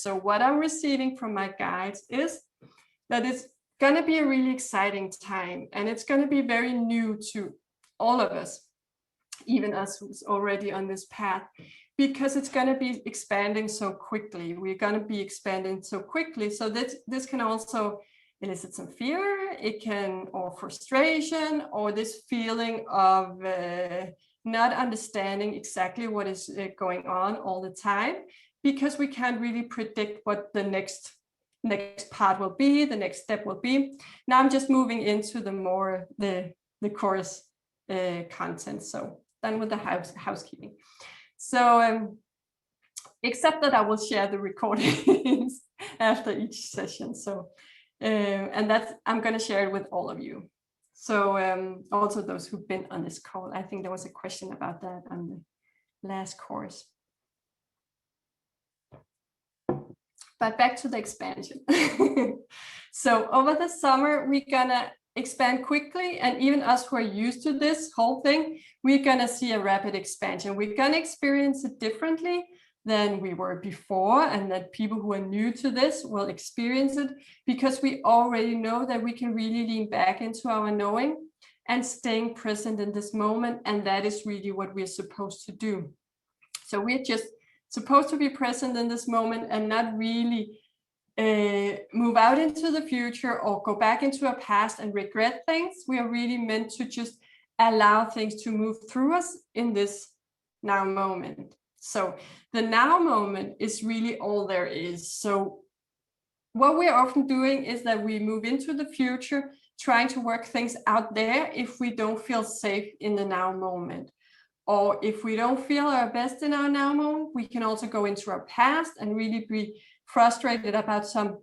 So what I'm receiving from my guides is that it's going to be a really exciting time, and it's going to be very new to all of us, even us who's already on this path, because it's going to be expanding so quickly. We're going to be expanding so quickly. So this can also elicit some fear, it can, or frustration, or this feeling of not understanding exactly what is going on all the time, because we can't really predict what the next part will be, the next step will be. Now I'm just moving into the course content. So done with the housekeeping. So except that I will share the recordings after each session. So and I'm going to share it with all of you. So also those who've been on this call. I think there was a question about that on the last course. But back to the expansion. So over the summer, we're gonna expand quickly, and even us who are used to this whole thing, we're gonna see a rapid expansion. We're gonna experience it differently than we were before, and that people who are new to this will experience it, because we already know that we can really lean back into our knowing and staying present in this moment, and that is really what we're supposed to do. So we're just supposed to be present in this moment and not really move out into the future or go back into our past and regret things. We are really meant to just allow things to move through us in this now moment. So the now moment is really all there is. So what we're often doing is that we move into the future, trying to work things out there if we don't feel safe in the now moment. Or if we don't feel our best in our now moment, we can also go into our past and really be frustrated about some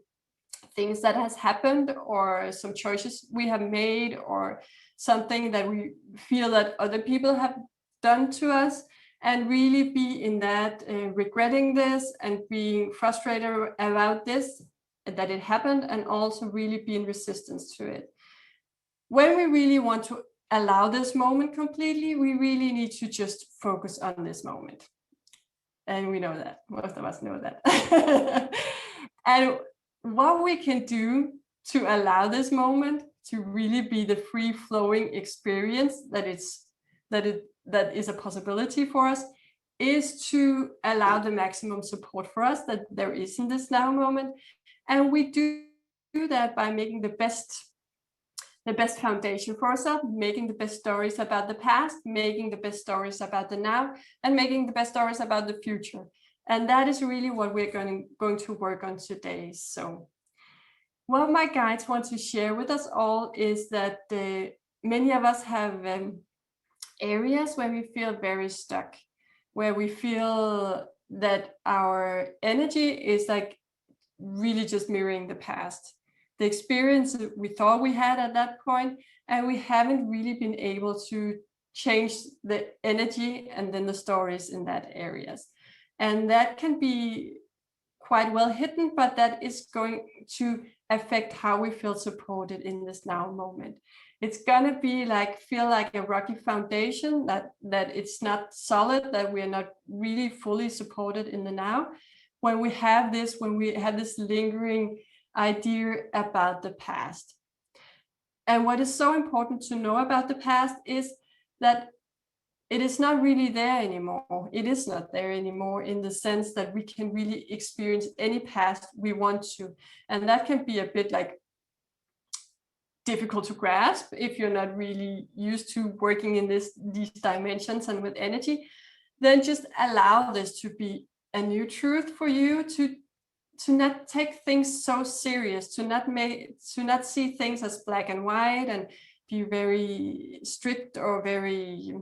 things that has happened, or some choices we have made, or something that we feel that other people have done to us, and really be in that regretting this and being frustrated about this, that it happened, and also really be in resistance to it. When we really want to allow this moment completely, we really need to just focus on this moment. And we know that, most of us know that. And what we can do to allow this moment to really be the free-flowing experience that is a possibility for us, is to allow the maximum support for us that there is in this now moment. And we do that by making the best foundation for ourselves, making the best stories about the past, making the best stories about the now, and making the best stories about the future. And that is really what we're going to work on today. So what my guides want to share with us all is that many of us have areas where we feel very stuck, where we feel that our energy is like really just mirroring the past, the experience we thought we had at that point, and we haven't really been able to change the energy and then the stories in that areas. And that can be quite well hidden, but that is going to affect how we feel supported in this now moment. It's gonna be feel like a rocky foundation, that it's not solid, that we are not really fully supported in the now, when we have this lingering idea about the past. And what is so important to know about the past is that it is not really there anymore. It is not there anymore in the sense that we can really experience any past we want to. And that can be a bit difficult to grasp if you're not really used to working in these dimensions and with energy. Then just allow this to be a new truth for you, to not take things so serious, to not see things as black and white and be very strict or very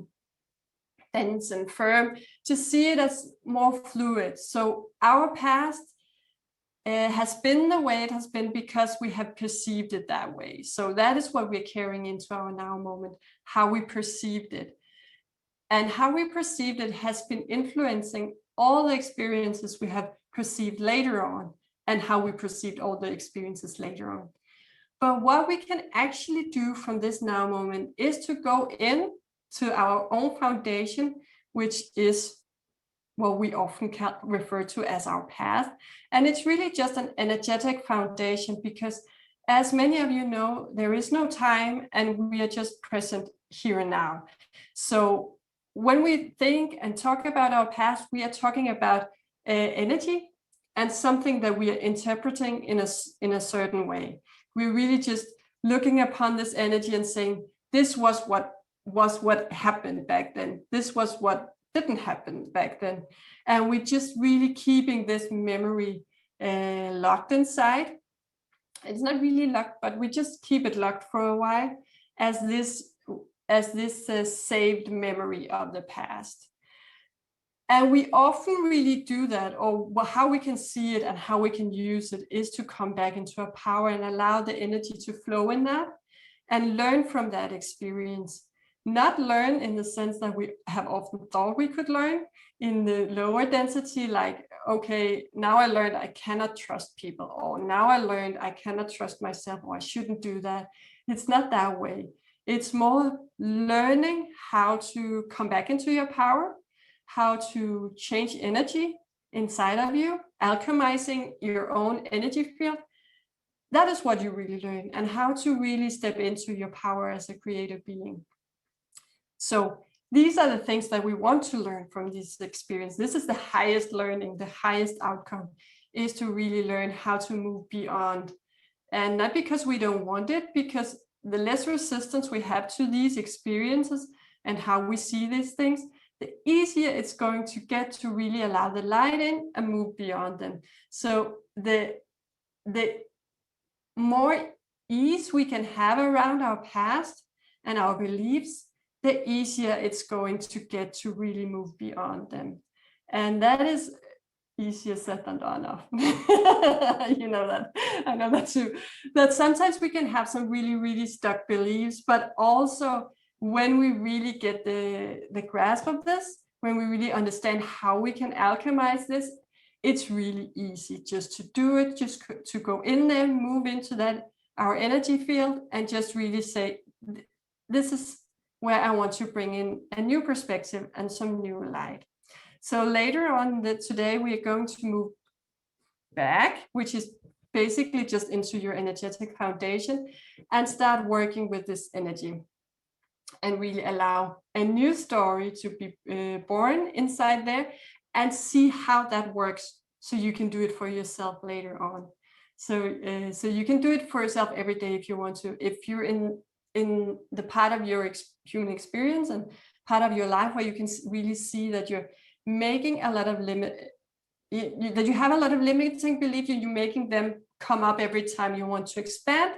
dense and firm, to see it as more fluid. So our past has been the way it has been because we have perceived it that way. So that is what we're carrying into our now moment, how we perceived it. And how we perceived it has been influencing all the experiences we have perceived later on, and how we perceived all the experiences later on. But what we can actually do from this now moment is to go in to our own foundation, which is what we often refer to as our past. And it's really just an energetic foundation, because as many of you know, there is no time and we are just present here and now. So when we think and talk about our past, we are talking about energy and something that we are interpreting in a certain way. We're really just looking upon this energy and saying, this was what happened back then. This was what didn't happen back then. And we're just really keeping this memory locked inside. It's not really locked, but we just keep it locked for a while as this saved memory of the past. And we often really do that, or how we can see it and how we can use it is to come back into our power and allow the energy to flow in that and learn from that experience. Not learn in the sense that we have often thought we could learn in the lower density, like, okay, now I learned I cannot trust people, or now I learned I cannot trust myself, or I shouldn't do that. It's not that way. It's more learning how to come back into your power, how to change energy inside of you, alchemizing your own energy field. That is what you really learn, and how to really step into your power as a creative being. So these are the things that we want to learn from this experience. This is the highest learning, the highest outcome, is to really learn how to move beyond. And not because we don't want it, because the less resistance we have to these experiences and how we see these things, the easier it's going to get to really allow the light in and move beyond them. So the more ease we can have around our past and our beliefs, the easier it's going to get to really move beyond them. And that is easier said than done. You know that. I know that too. That sometimes we can have some really, really stuck beliefs, but also when we really get the grasp of this, when we really understand how we can alchemize this, it's really easy just to do it, just to go in there, move into that, our energy field, and just really say, this is where I want to bring in a new perspective and some new light. So later on today, we are going to move back, which is basically just into your energetic foundation, and start working with this energy and really allow a new story to be born inside there, and see how that works, so you can do it for yourself later on. So you can do it for yourself every day if you want to. If you're in the part of your human experience and part of your life where you can really see that you're making a lot of that you have a lot of limiting beliefs, you're making them come up every time you want to expand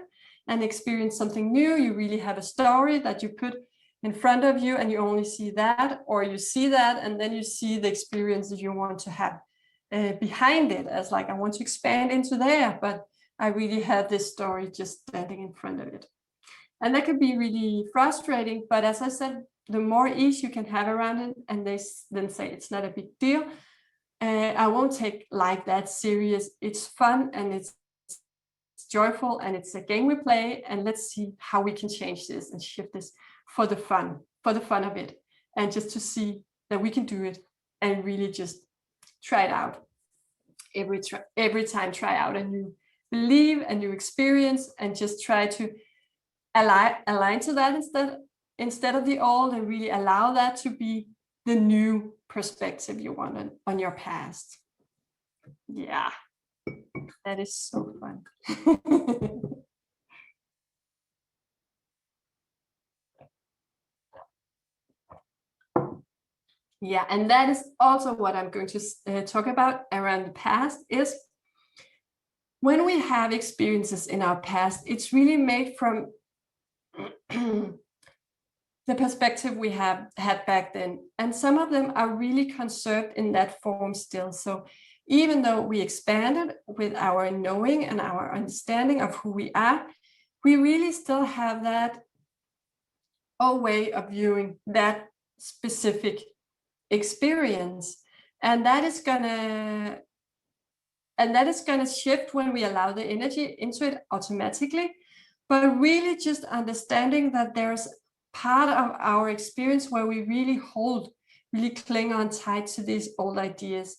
and experience something new. You really have a story that you put in front of you, and you only see that, or you see that and then you see the experience that you want to have behind it, as like, I want to expand into there, but I really have this story just standing in front of it. And that can be really frustrating, but as I said, the more ease you can have around it, and they then say it's not a big deal, I won't take life that serious. It's fun and it's joyful, and it's a game we play, and let's see how we can change this and shift this for the fun of it, and just to see that we can do it and really just try it out. Every time try out a new belief, a new experience, and just try to align to that instead of the old, and really allow that to be the new perspective you want on your past. Yeah, that is so fun. Yeah, and that is also what I'm going to talk about around the past, is when we have experiences in our past, it's really made from the perspective we have had back then. And some of them are really conserved in that form still. So even though we expanded with our knowing and our understanding of who we are, we really still have that old way of viewing that specific experience. And that is gonna shift when we allow the energy into it automatically. But really just understanding that there's part of our experience where we really hold really cling on tight to these old ideas.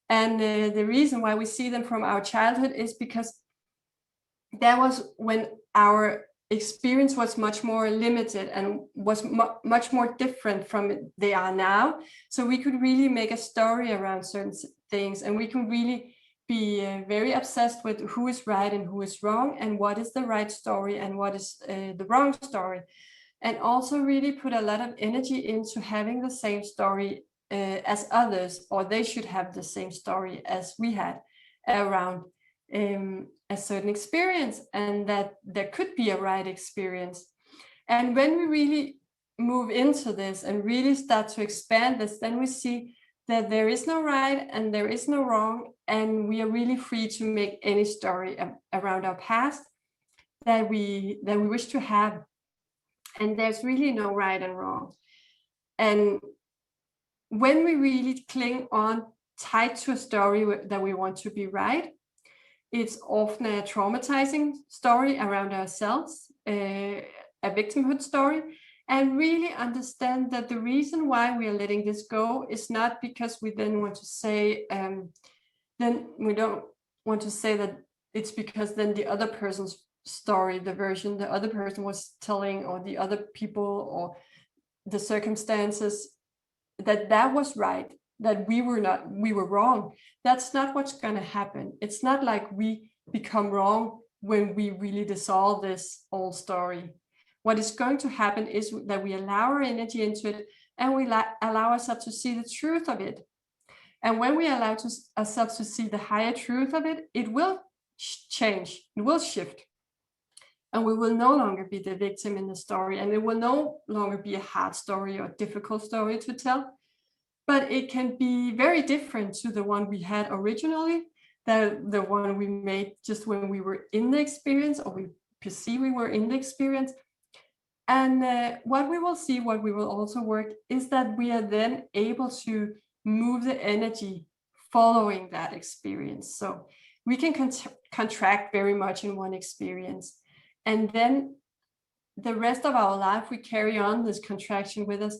And the reason why we see them from our childhood is because that was when our experience was much more limited and was much more different from they are now. So we could really make a story around certain things, and we can really be very obsessed with who is right and who is wrong, and what is the right story and what is the wrong story. And also really put a lot of energy into having the same story as others, or they should have the same story as we had around a certain experience, and that there could be a right experience. And when we really move into this and really start to expand this, then we see that there is no right and there is no wrong, and we are really free to make any story around our past that we wish to have. And there's really no right and wrong. And when we really cling on tight to a story that we want to be right, it's often a traumatizing story around ourselves, a victimhood story, and really understand that the reason why we are letting this go is not because we then want to say, then we don't want to say that it's because then the other person's story, the version the other person was telling, or the other people or the circumstances, that was right, that we were wrong. That's not what's going to happen. It's not like we become wrong when we really dissolve this old story. What is going to happen is that we allow our energy into it, and we allow ourselves to see the truth of it. And when we allow ourselves to see the higher truth of it, it will change, it will shift. And we will no longer be the victim in the story, and it will no longer be a hard story or difficult story to tell. But it can be very different to the one we had originally, the one we made just when we were in the experience, or we perceive we were in the experience. And what we will see, what we will also work, is that we are then able to move the energy following that experience. So we can contract very much in one experience, and then the rest of our life we carry on this contraction with us,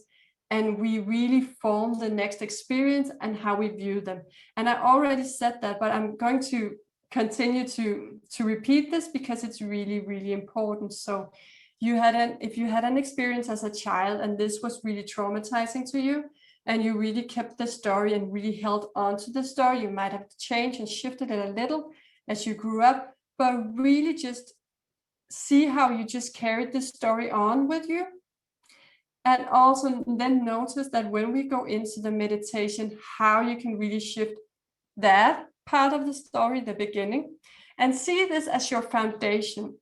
and we really form the next experience and how we view them. And I already said that, but I'm going to continue to repeat this because it's really, really important. So if you had an experience as a child and this was really traumatizing to you, and you really kept the story and really held on to the story, you might have changed and shifted it a little as you grew up, but really just see how you just carried this story on with you. And also then notice that when we go into the meditation, how you can really shift that part of the story, the beginning, and see this as your foundation,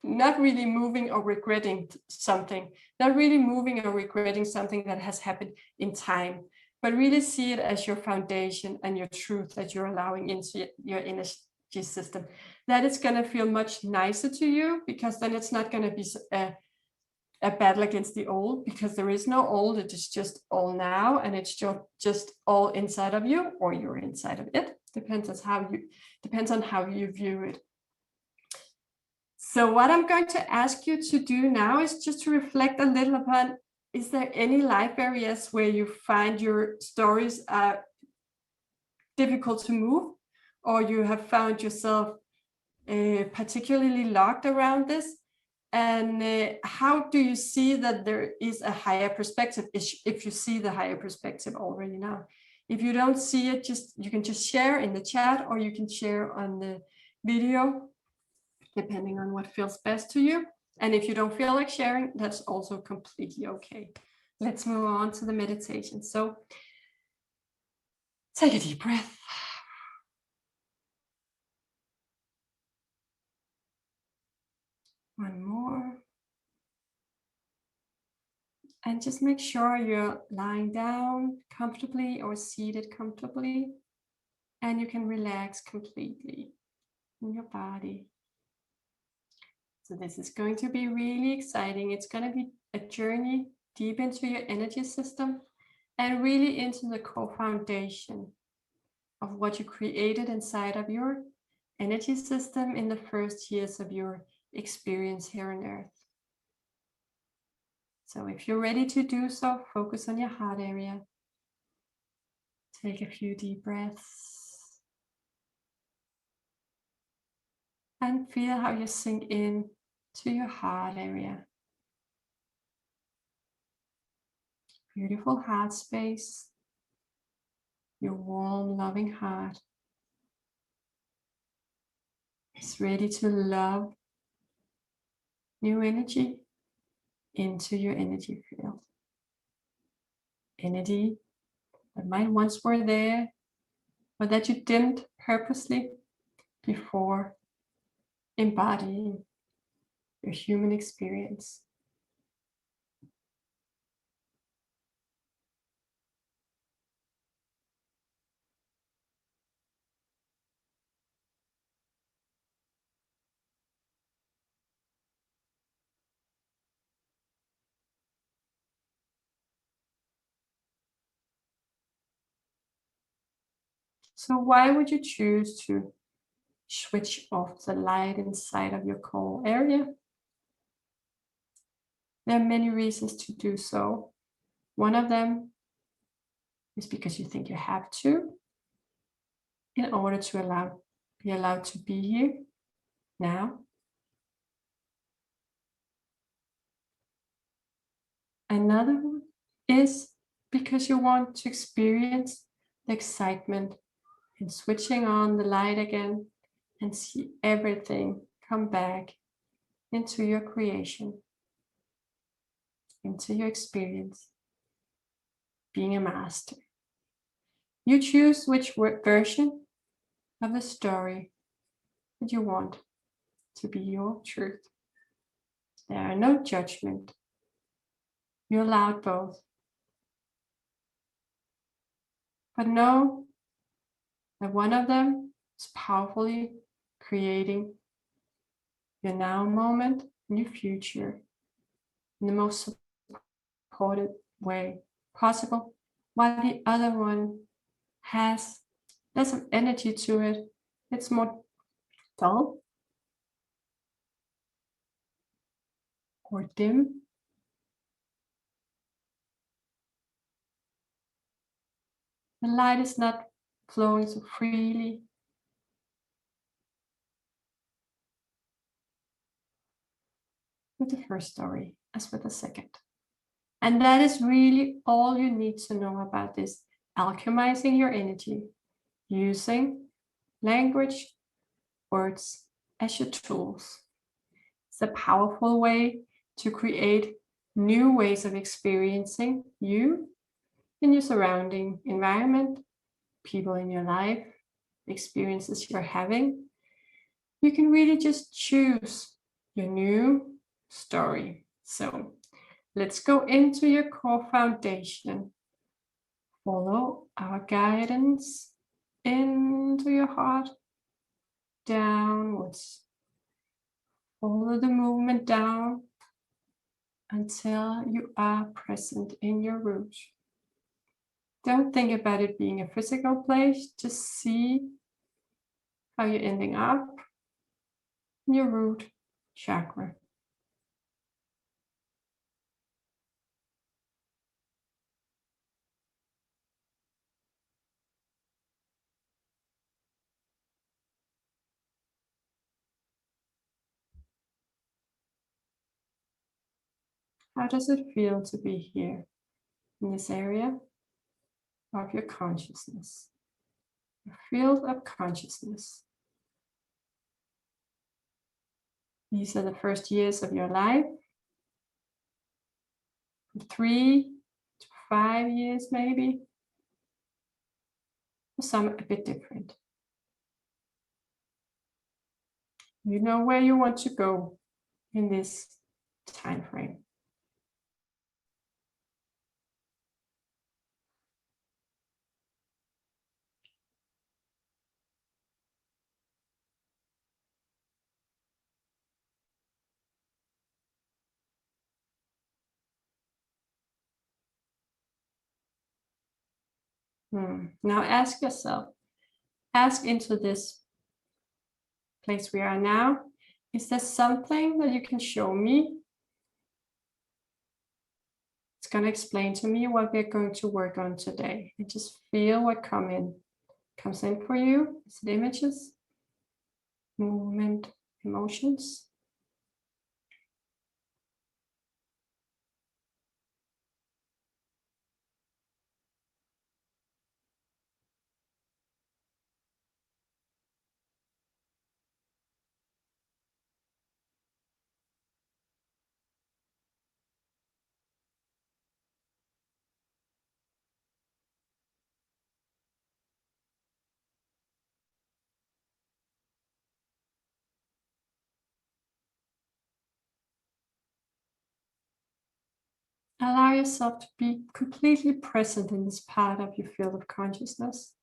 not really moving or regretting something, not really moving or regretting something that has happened in time, but really see it as your foundation and your truth that you're allowing into your energy system. That it's going to feel much nicer to you, because then it's not going to be a battle against the old, because there is no old. It is just all now, and it's just all inside of you, or you're inside of it. Depends on how you view it. So what I'm going to ask you to do now is just to reflect a little upon, is there any life areas where you find your stories are difficult to move, or you have found yourself particularly locked around this? And how do you see that there is a higher perspective, if you see the higher perspective already now? If you don't see it, you can just share in the chat, or you can share on the video, depending on what feels best to you. And if you don't feel like sharing, that's also completely okay. Let's move on to the meditation. So take a deep breath. One more. And just make sure you're lying down comfortably or seated comfortably, and you can relax completely in your body. So this is going to be really exciting. It's going to be a journey deep into your energy system, and really into the core foundation of what you created inside of your energy system in the first years of your experience here on Earth. So if you're ready to do so, focus on your heart area. Take a few deep breaths. And feel how you sink in to your heart area. Beautiful heart space. Your warm, loving heart is ready to love new energy into your energy field. Energy that might once were there, but that you dimmed purposely before embodying your human experience. So why would you choose to switch off the light inside of your core area? There are many reasons to do so. One of them is because you think you have to, in order to be allowed to be here now. Another one is because you want to experience the excitement in switching on the light again and see everything come back into your creation, into your experience, being a master. You choose which version of the story that you want to be your truth. There are no judgment. You're allowed both. But know that one of them is powerfully creating your now moment and your future in the most supported way possible, while the other one has less of energy to it. It's more dull or dim. The light is not flowing so freely. With the first story as with the second. And that is really all you need to know about this alchemizing your energy, using language, words as your tools. It's a powerful way to create new ways of experiencing you in your surrounding environment, people in your life, experiences you're having. You can really just choose your new story. So let's go into your core foundation. Follow our guidance into your heart, downwards. Follow the movement down until you are present in your root. Don't think about it being a physical place, just see how you're ending up in your root chakra. How does it feel to be here in this area of your consciousness, your field of consciousness? These are the first years of your life, from 3 to 5 years maybe, or some a bit different. You know where you want to go in this time frame. Now ask yourself, ask into this place we are now, is there something that you can show me? It's going to explain to me what we're going to work on today. And just feel what comes in for you. Is it images, movement, emotions? Allow yourself to be completely present in this part of your field of consciousness.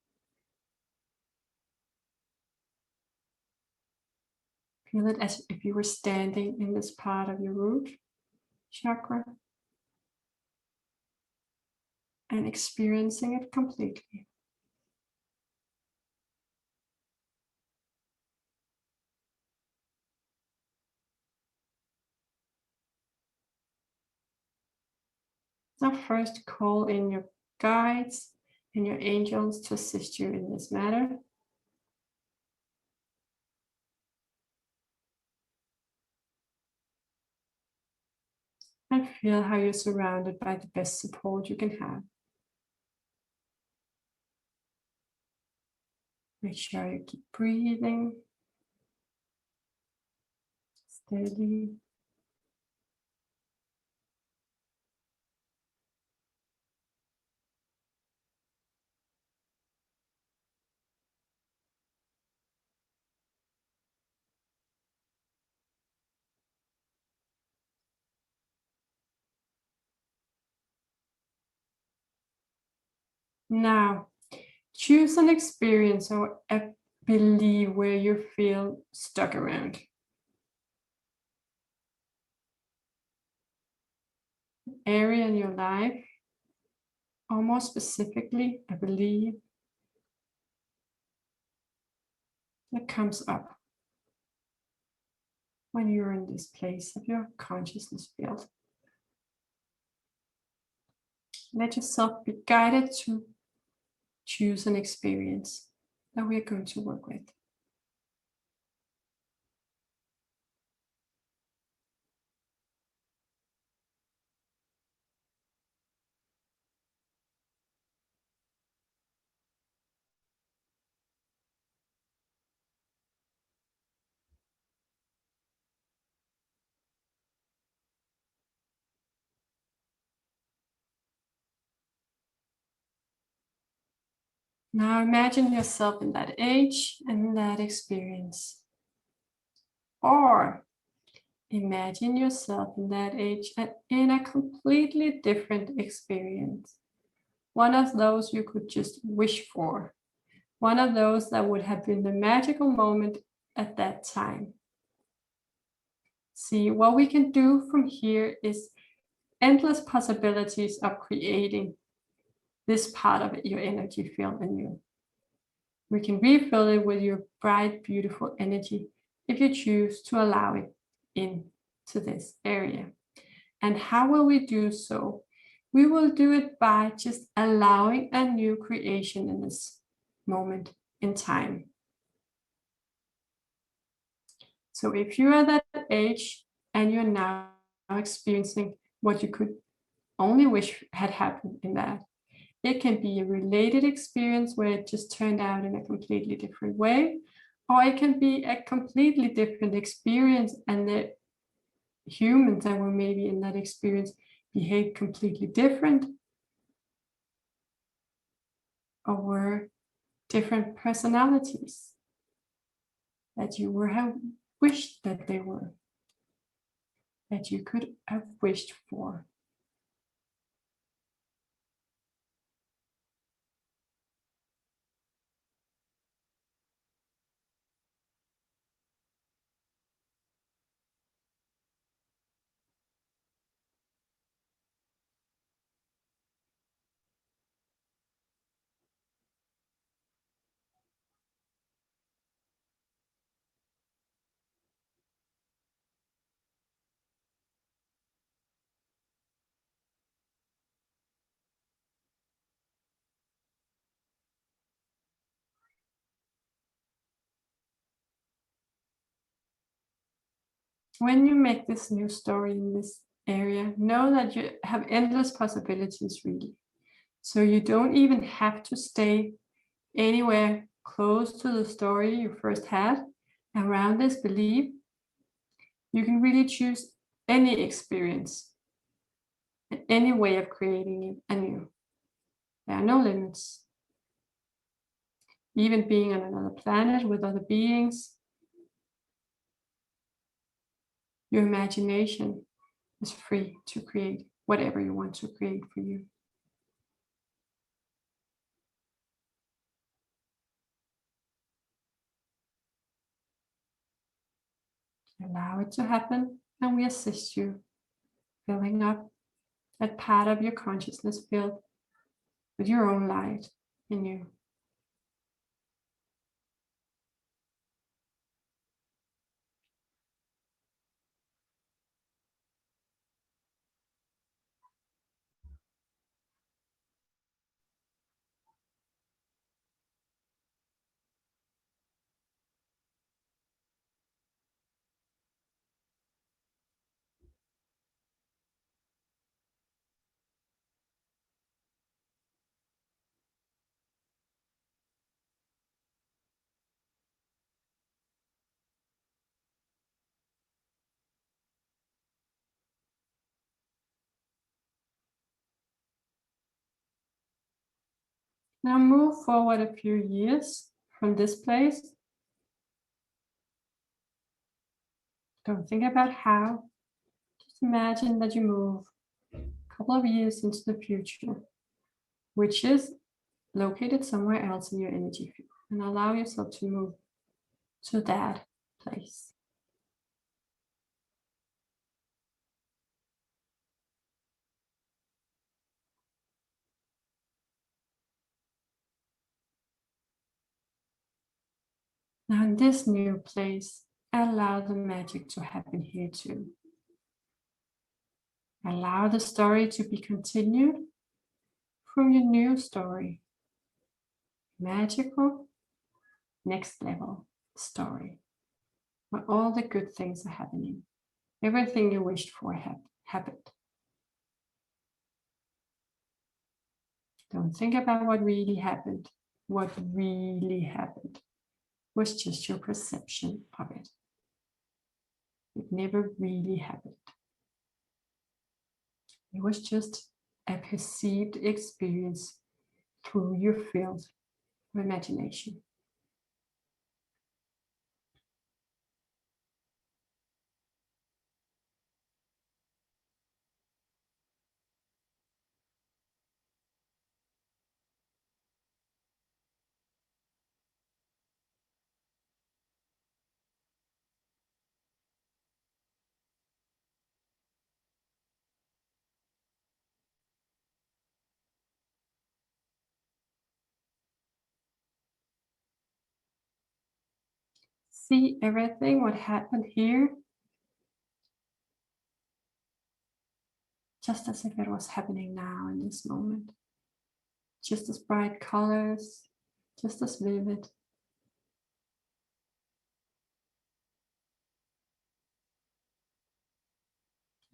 Feel it as if you were standing in this part of your root chakra and experiencing it completely. So first, call in your guides and your angels to assist you in this matter. And feel how you're surrounded by the best support you can have. Make sure you keep breathing steady. Now, choose an experience or a belief where you feel stuck around. Area in your life, or more specifically, a belief that comes up when you're in this place of your consciousness field. Let yourself be guided to choose an experience that we're going to work with. Now imagine yourself in that age and that experience. Or imagine yourself in that age and in a completely different experience. One of those you could just wish for. One of those that would have been the magical moment at that time. See, what we can do from here is endless possibilities of creating this part of it, your energy field in you. We can refill it with your bright, beautiful energy if you choose to allow it into this area. And how will we do so? We will do it by just allowing a new creation in this moment in time. So if you are that age and you're now experiencing what you could only wish had happened in that, it can be a related experience where it just turned out in a completely different way, or it can be a completely different experience and the humans that were maybe in that experience behave completely different or were different personalities that you would have wished that they were, that you could have wished for. when you make this new story in this area, know that you have endless possibilities, really. So you don't even have to stay anywhere close to the story you first had around this belief. You can really choose any experience and any way of creating it anew. There are no limits. Even being on another planet with other beings, your imagination is free to create whatever you want to create for you. Allow it to happen, and we assist you, filling up that part of your consciousness field with your own light in you. Now move forward a few years from this place. Don't think about how. Just imagine that you move a couple of years into the future, which is located somewhere else in your energy field, and allow yourself to move to that place. Now in this new place, allow the magic to happen here too. Allow the story to be continued from your new story. Magical, next level story, where all the good things are happening. Everything you wished for happened. Don't think about what really happened. What really happened was just your perception of it. It never really happened. It was just a perceived experience through your field of imagination. See everything what happened here just as if it was happening now in this moment. Just as bright colors, just as vivid.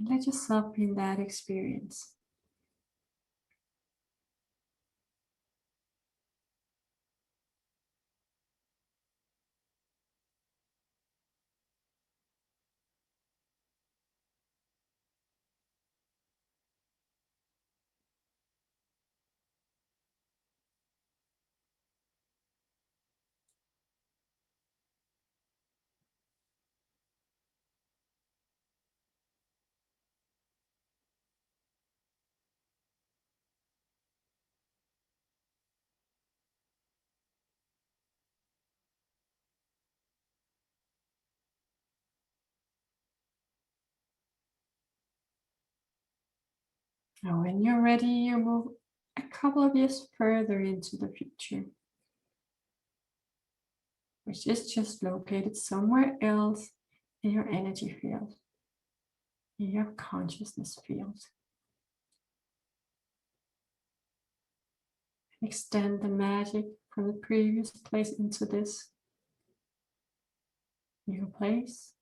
And let yourself be in that experience. Now, when you're ready, you move a couple of years further into the future, which is just located somewhere else in your energy field, in your consciousness field. Extend the magic from the previous place into this new place.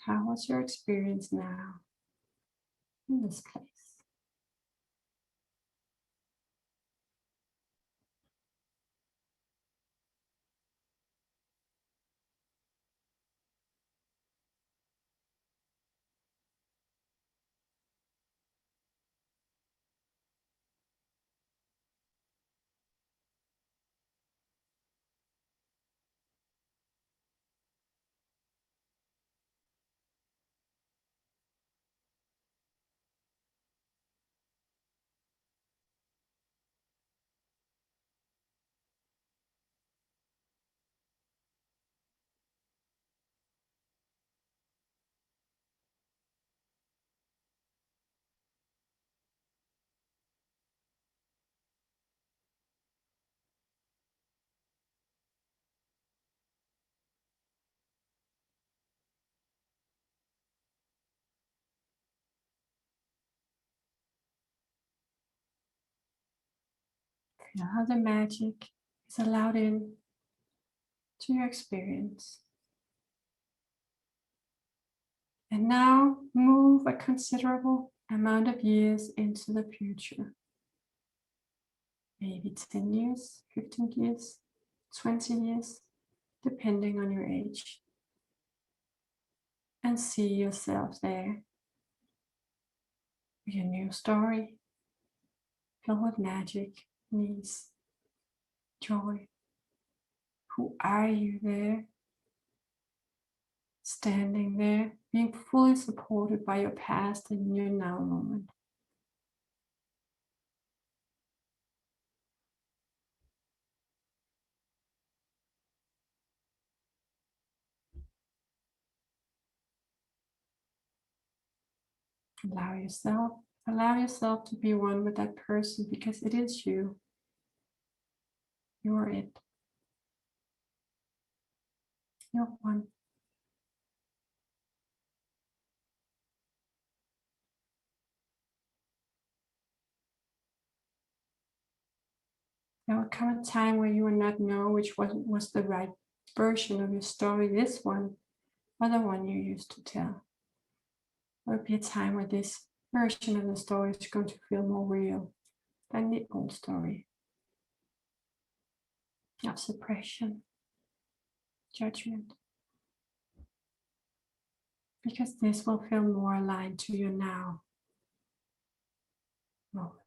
How was your experience now in this place? Feel how the magic is allowed in to your experience. And now move a considerable amount of years into the future. Maybe 10 years, 15 years, 20 years, depending on your age. And see yourself there with your new story, filled with magic, ease, joy. Who are you there? Standing there, being fully supported by your past and your now moment. Allow yourself to be one with that person, because it is you. You're it. You're one. There will come a time where you will not know which one was the right version of your story, this one or the one you used to tell. There will be a time where this version of the story is going to feel more real than the old story of suppression, judgment, because this will feel more aligned to your now moment.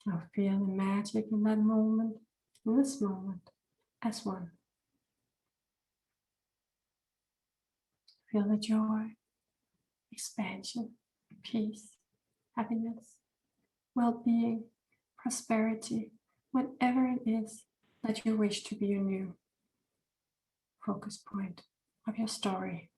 Now feel the magic in that moment, in this moment, as one. Feel the joy, expansion, peace, happiness, well-being, prosperity, whatever it is that you wish to be your new focus point of your story.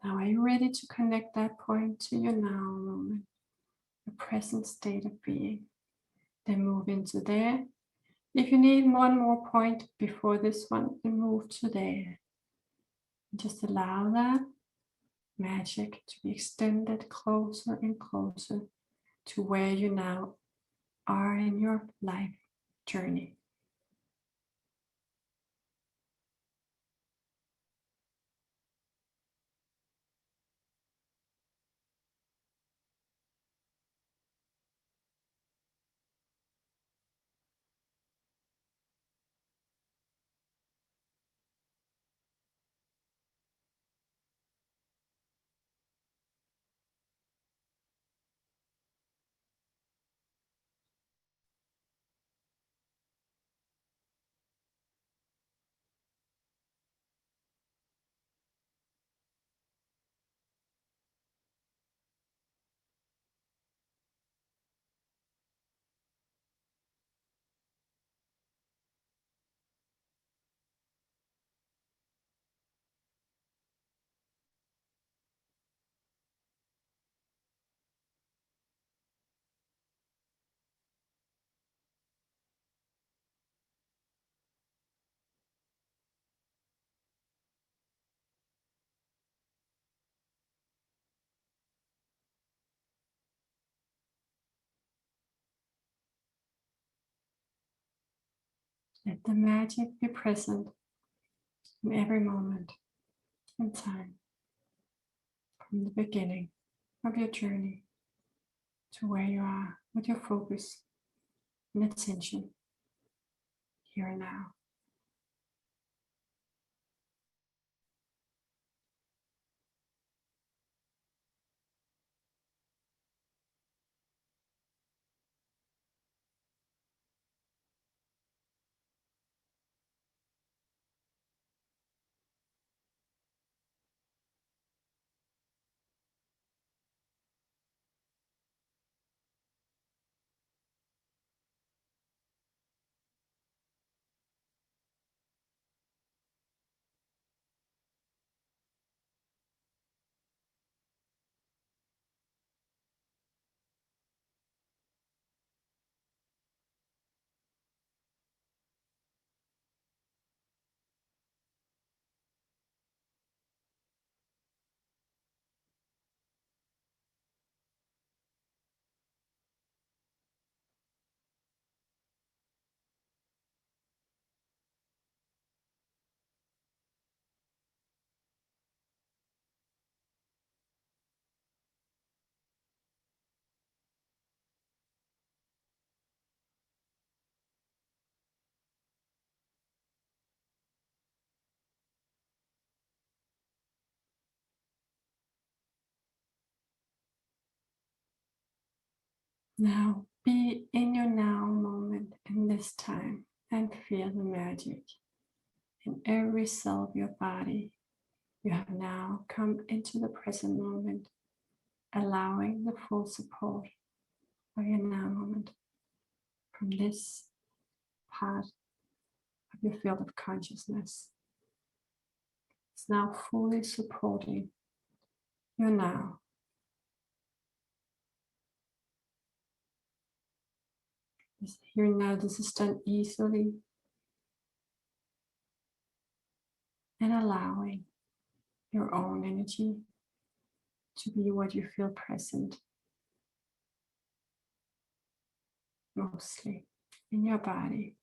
Now, are you ready to connect that point to your now moment, the present state of being? Then move into there. If you need one more point before this one, then move to there. Just allow that magic to be extended closer and closer to where you now are in your life journey. Let the magic be present in every moment in time, from the beginning of your journey to where you are with your focus and attention here and now. Now be in your now moment in this time and feel the magic in every cell of your body. You have now come into the present moment, allowing the full support of your now moment from this part of your field of consciousness. It's now fully supporting your now. Here now, this is done easily and allowing your own energy to be what you feel present mostly in your body.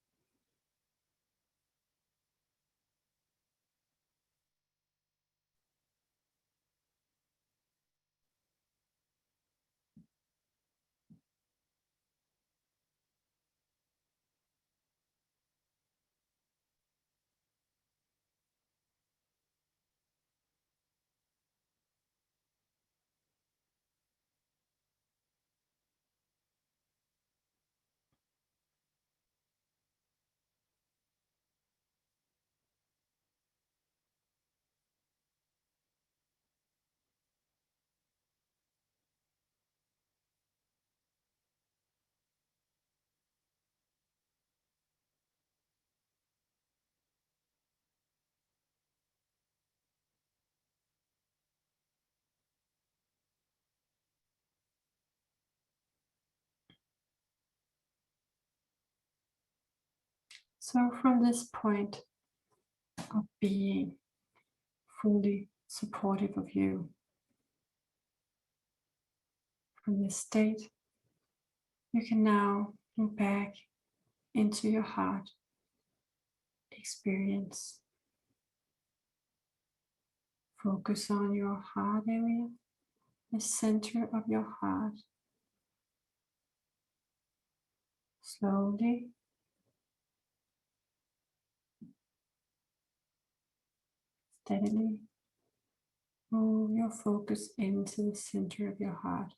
So from this point of being fully supportive of you, from this state, you can now move back into your heart experience. Focus on your heart area, the center of your heart. Slowly, steadily move your focus into the center of your heart.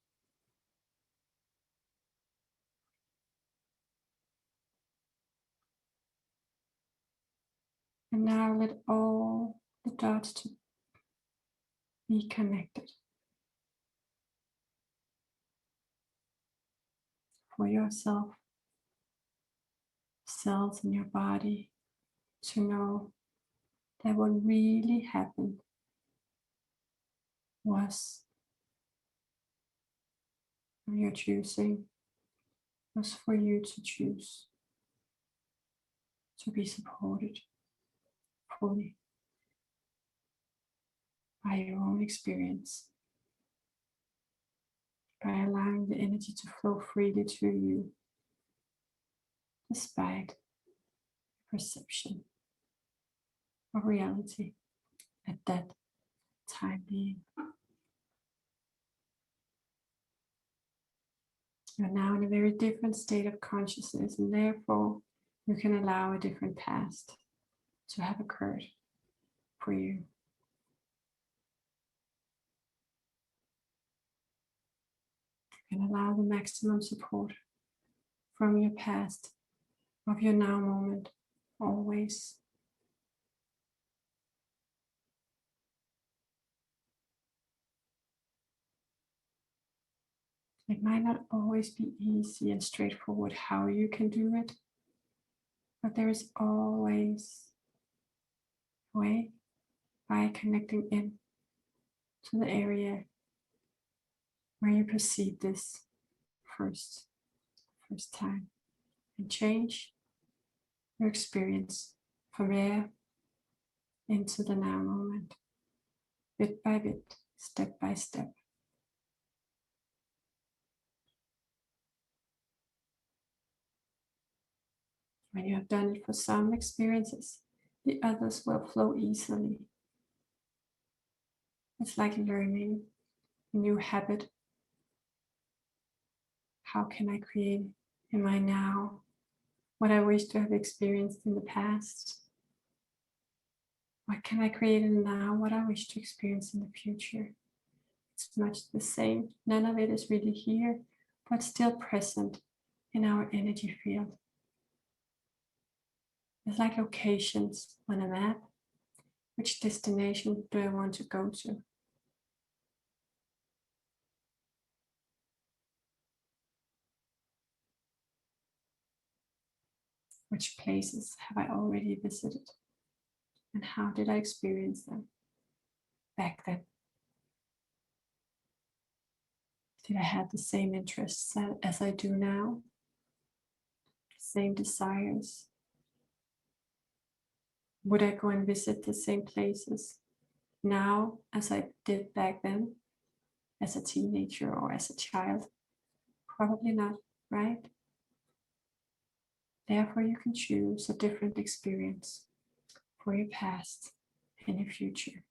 And now let all the dots to be connected. For yourself, cells in your body to know that what really happened was your choosing, was for you to choose to be supported fully by your own experience, by allowing the energy to flow freely to you, despite perception of reality at that time being. You're now in a very different state of consciousness, and therefore you can allow a different past to have occurred for you. You can allow the maximum support from your past, of your now moment, always. It might not always be easy and straightforward how you can do it, but there is always a way by connecting in to the area where you perceive this first time, and change your experience from there into the now moment, bit by bit, step by step. When you have done it for some experiences, the others will flow easily. It's like learning a new habit. How can I create in my now what I wish to have experienced in the past? What can I create in now what I wish to experience in the future? It's much the same. None of it is really here, but still present in our energy field. It's like locations on a map. Which destination do I want to go to? Which places have I already visited? And how did I experience them back then? Did I have the same interests as I do now? Same desires? Would I go and visit the same places now as I did back then, as a teenager or as a child? Probably not, right? Therefore, you can choose a different experience for your past and your future.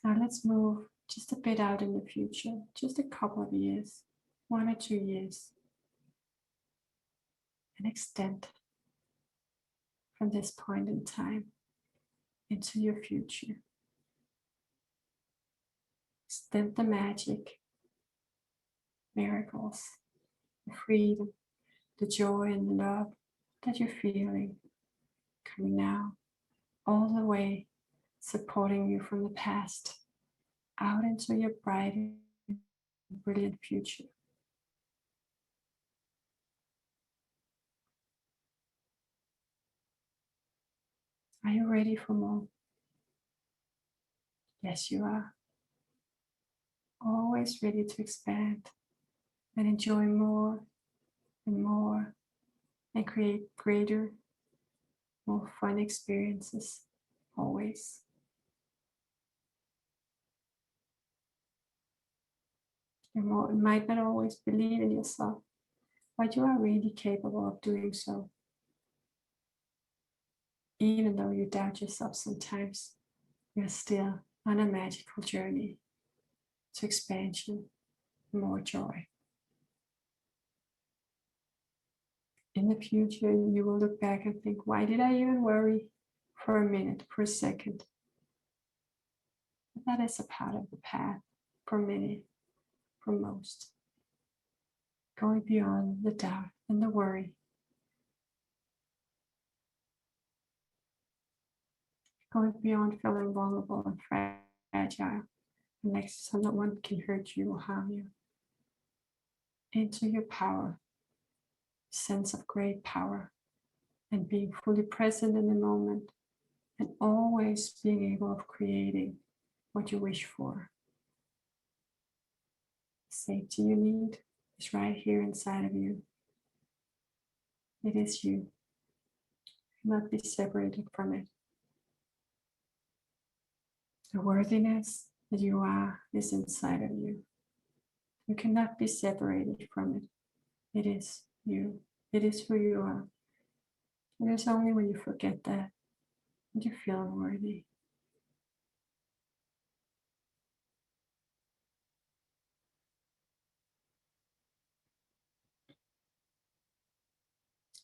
Now let's move just a bit out in the future, just a couple of years, 1 or 2 years, and extend from this point in time into your future. Extend the magic, miracles, the freedom, the joy and the love that you're feeling coming now, all the way supporting you from the past out into your bright and brilliant future. Are you ready for more? Yes, you are. Always ready to expand and enjoy more and more and create greater, more fun experiences always. You might not always believe in yourself, but you are really capable of doing so. Even though you doubt yourself sometimes, you're still on a magical journey to expansion, more joy. In the future, you will look back and think, why did I even worry for a minute, for a second? But that is a part of the path for many, for most. Going beyond the doubt and the worry. Going beyond feeling vulnerable and fragile, and like someone can hurt you or harm you. Into your power, sense of great power, and being fully present in the moment, and always being able of creating what you wish for. The safety you need is right here inside of you. It is you. You cannot be separated from it. The worthiness that you are is inside of you. You cannot be separated from it. It is you. It is who you are. It is only when you forget that you feel unworthy.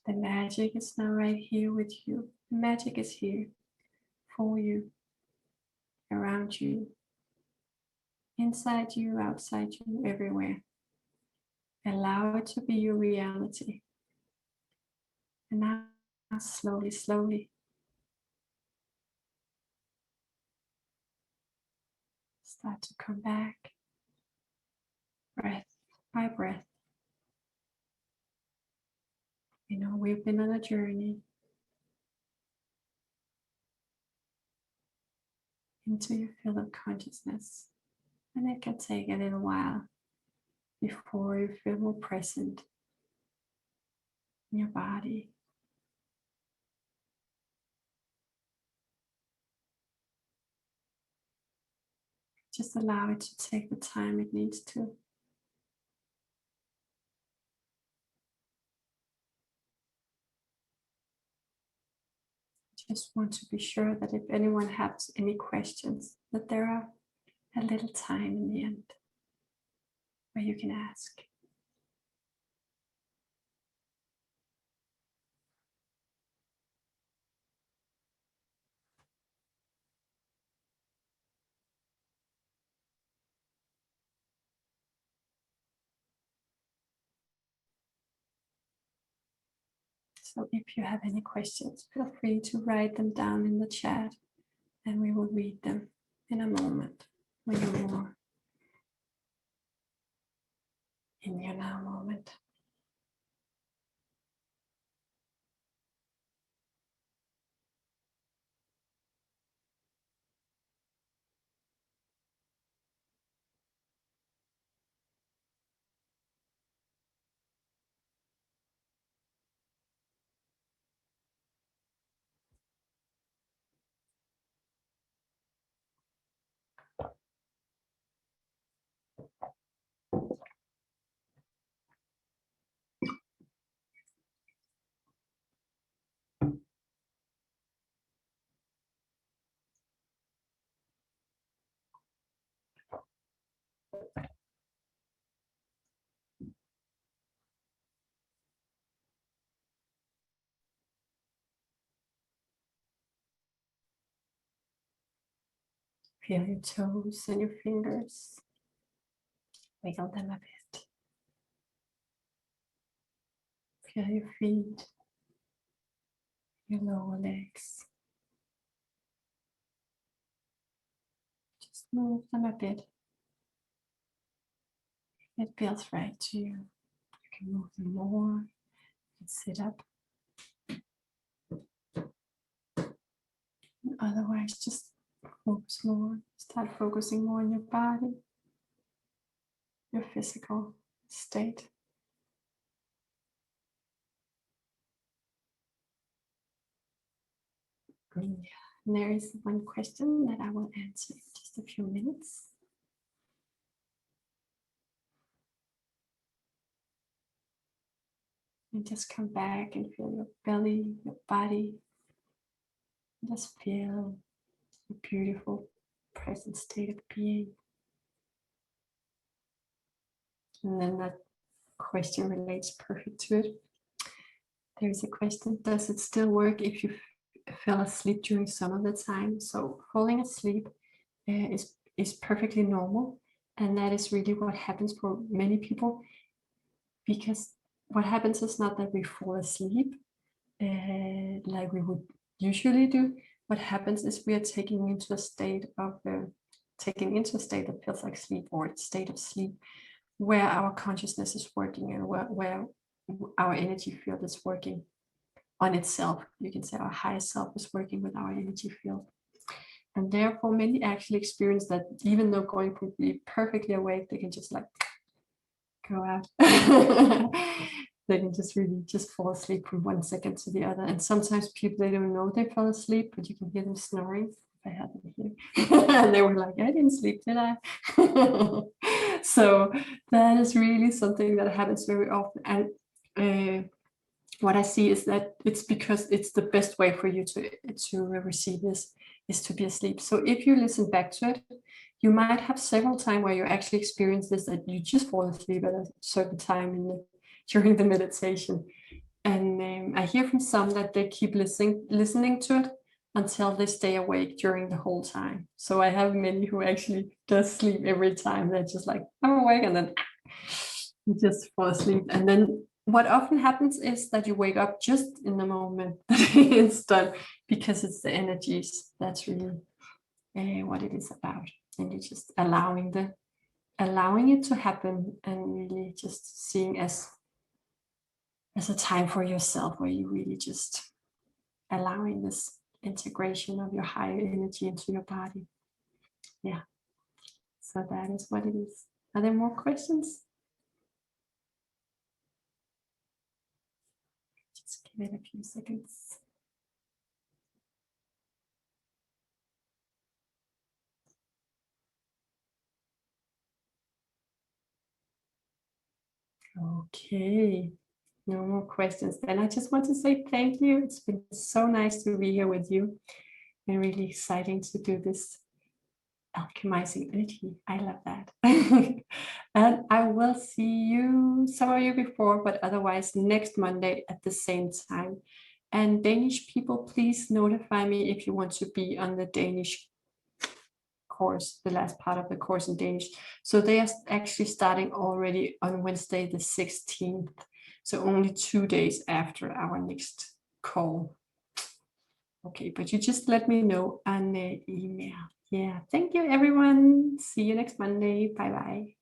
The magic is now right here with you. The magic is here for you, around you, inside you, outside you, everywhere. Allow it to be your reality. And now, slowly, slowly, start to come back, breath by breath. You know, we've been on a journey into your field of consciousness, and it can take a little while before you feel more present in your body. Just allow it to take the time it needs to. Just want to be sure that if anyone has any questions, that there are a little time in the end where you can ask. So if you have any questions, feel free to write them down in the chat and we will read them in a moment when you're more in your now moment. Feel your toes and your fingers. Wiggle them a bit. Feel your feet, your lower legs. Just move them a bit. It feels right to you. You can move them more. You can sit up. And otherwise, just focus more. Start focusing more on your body, your physical state. And there is one question that I will answer in just a few minutes. And just come back and feel your belly, your body. Just feel the beautiful present state of being. And then that question relates perfect to it. There's a question, does it still work if you fell asleep during some of the time? So falling asleep is perfectly normal. And that is really what happens for many people, because what happens is not that we fall asleep like we would usually do. What happens is we are taking into a state that feels like sleep, or a state of sleep, where our consciousness is working and where our energy field is working on itself. You can say our higher self is working with our energy field. And therefore, many actually experience that even though going from be perfectly awake, they can just like go out. They can just really just fall asleep from 1 second to the other. And sometimes people, they don't know they fell asleep, but you can hear them snoring. I had them here. And they were like, I didn't sleep, did I? So that is really something that happens very often. And what I see is that it's because it's the best way for you to receive this is to be asleep. So if you listen back to it, you might have several times where you actually experience this, that you just fall asleep at a certain time during the meditation. And I hear from some that they keep listening to it until they stay awake during the whole time. So I have many who actually does sleep every time. They're just like, I'm awake, and then you just fall asleep. And then what often happens is that you wake up just in the moment that it's done, because it's the energies. That's really what it is about. And you're just allowing it to happen, and really just seeing as a time for yourself, where you really just allowing this integration of your higher energy into your body. Yeah. So that is what it is. Are there more questions? Just give it a few seconds. Okay, no more questions. Then I just want to say thank you. It's been so nice to be here with you, and really exciting to do this alchemizing energy. I love that. And I will see you, some of you before, but otherwise next Monday at the same time. And Danish people, please notify me if you want to be on the Danish course, the last part of the course in Danish. So they are actually starting already on Wednesday the 16th. So only 2 days after our next call. Okay, but you just let me know on the email. Yeah, thank you everyone. See you next Monday. Bye bye.